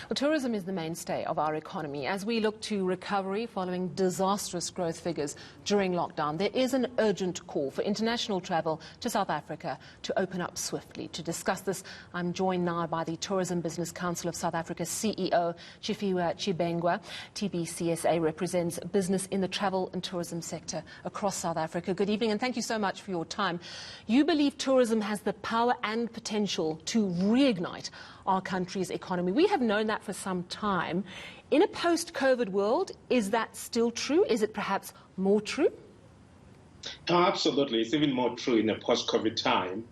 Well, tourism is the mainstay of our economy. As we look to recovery following disastrous growth figures during lockdown, there is an urgent call for international travel to South Africa to open up swiftly. To discuss this, I'm joined now by the Tourism Business Council of South Africa's CEO, Chifiwa Chibengwa. TBCSA represents business in the travel and tourism sector across South Africa. Good evening, and thank you so much for your time. You believe tourism has the power and potential to reignite our country's economy. We have known that for some time. In a post-COVID world, is that still true? Is it perhaps more true? Oh, absolutely. It's even more true in a post-COVID time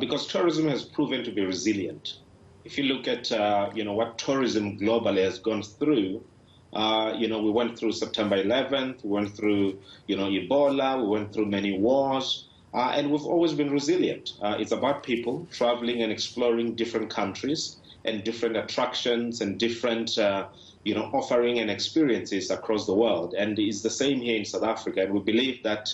because tourism has proven to be resilient. If you look at what tourism globally has gone through, we went through September 11th, we went through Ebola, we went through many wars. And we've always been resilient. It's about people traveling and exploring different countries and different attractions and different, offering and experiences across the world. And it's the same here in South Africa. And we believe that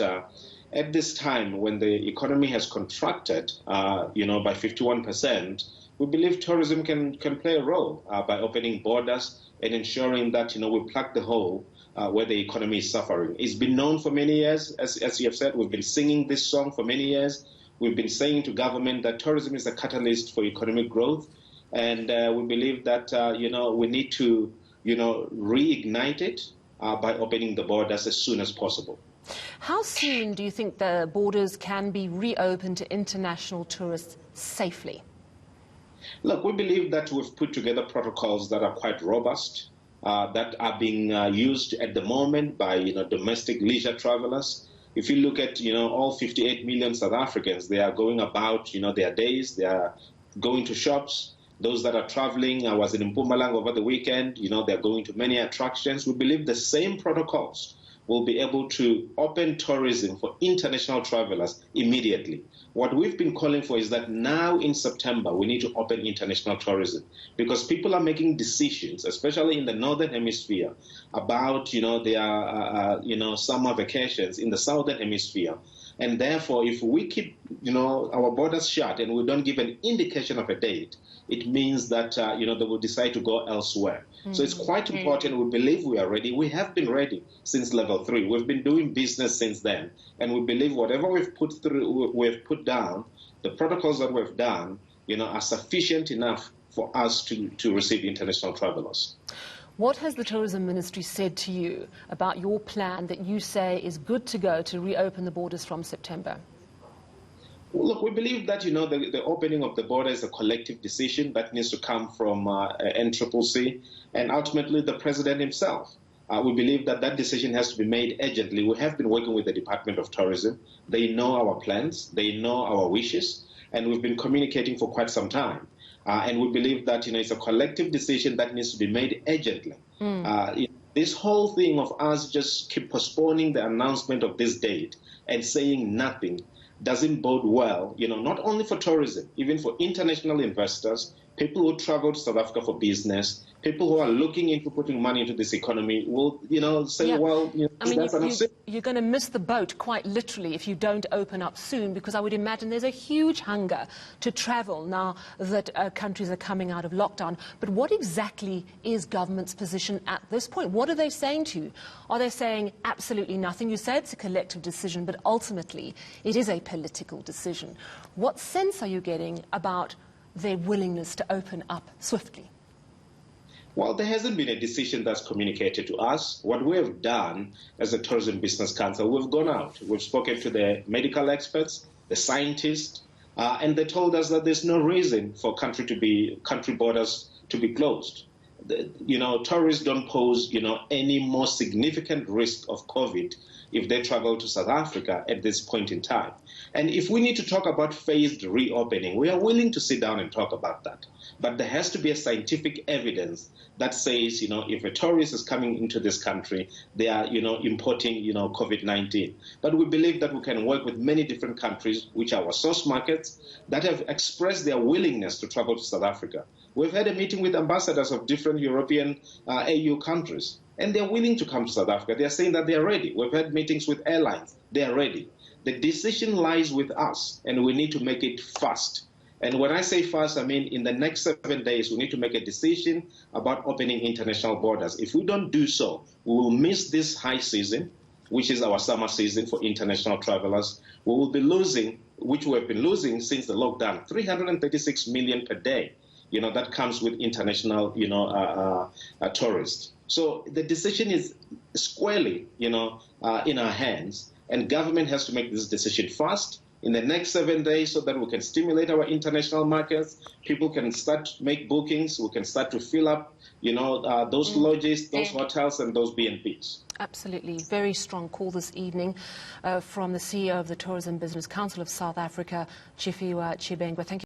at this time, when the economy has contracted, by 51%, we believe tourism can play a role by opening borders and ensuring that, we plug the hole where the economy is suffering. It's been known for many years, as you have said. We've been singing this song for many years. We've been saying to government that tourism is a catalyst for economic growth. And we believe that, we need to, reignite it by opening the borders as soon as possible. How soon do you think the borders can be reopened to international tourists safely? Look, we believe that we've put together protocols that are quite robust, that are being used at the moment by domestic leisure travelers. If you look at all 58 million South Africans, they are going about their days. They are going to shops. Those that are traveling, I was in Mpumalanga over the weekend. They're going to many attractions. We believe the same protocols will be able to open tourism for international travelers immediately. What we've been calling for is that now in September, we need to open international tourism because people are making decisions, especially in the Northern Hemisphere, about, their, summer vacations in the Southern Hemisphere. And therefore, if we keep, our borders shut and we don't give an indication of a date, it means that, they will decide to go elsewhere. So it's quite important. We believe we are ready. We have been ready since level 3. We've been doing business since then. And we believe whatever we've put down, the protocols that we've done, are sufficient enough for us to receive international travelers. What has the Tourism Ministry said to you about your plan that you say is good to go to reopen the borders from September? Well, look, we believe that, the opening of the border is a collective decision that needs to come from NCCC and ultimately the President himself. We believe that that decision has to be made urgently. We have been working with the Department of Tourism. They know our plans. They know our wishes. And we've been communicating for quite some time. And we believe that, it's a collective decision that needs to be made urgently. This whole thing of us just keep postponing the announcement of this date and saying nothing doesn't bode well, not only for tourism, even for international investors, people who travel to South Africa for business, people who are looking into putting money into this economy will, say, well, you're going to miss the boat quite literally if you don't open up soon, because I would imagine there's a huge hunger to travel now that countries are coming out of lockdown. But what exactly is government's position at this point? What are they saying to you? Are they saying absolutely nothing? You say it's a collective decision, but ultimately it is a political decision. What sense are you getting about their willingness to open up swiftly? Well, there hasn't been a decision that's communicated to us. What we have done as a Tourism Business Council, we've gone out. We've spoken to the medical experts, the scientists, and they told us that there's no reason for country borders to be closed. Tourists don't pose, any more significant risk of COVID if they travel to South Africa at this point in time. And if we need to talk about phased reopening, we are willing to sit down and talk about that. But there has to be a scientific evidence that says, if a tourist is coming into this country, they are, importing, COVID-19. But we believe that we can work with many different countries, which are our source markets, that have expressed their willingness to travel to South Africa. We've had a meeting with ambassadors of different European AU countries, and they're willing to come to South Africa. They're saying that they're ready. We've had meetings with airlines. They're ready. The decision lies with us, and we need to make it fast. And when I say fast, I mean in the next 7 days, we need to make a decision about opening international borders. If we don't do so, we will miss this high season, which is our summer season for international travelers. We will be losing, which we have been losing since the lockdown, 336 million per day. That comes with international, tourists. So the decision is squarely, in our hands, and government has to make this decision fast in the next 7 days so that we can stimulate our international markets. People can start to make bookings. We can start to fill up, those lodges, those hotels, and those B&Bs. Absolutely. Very strong call this evening from the CEO of the Tourism Business Council of South Africa, Chifiwa Chibengwa. Thank you.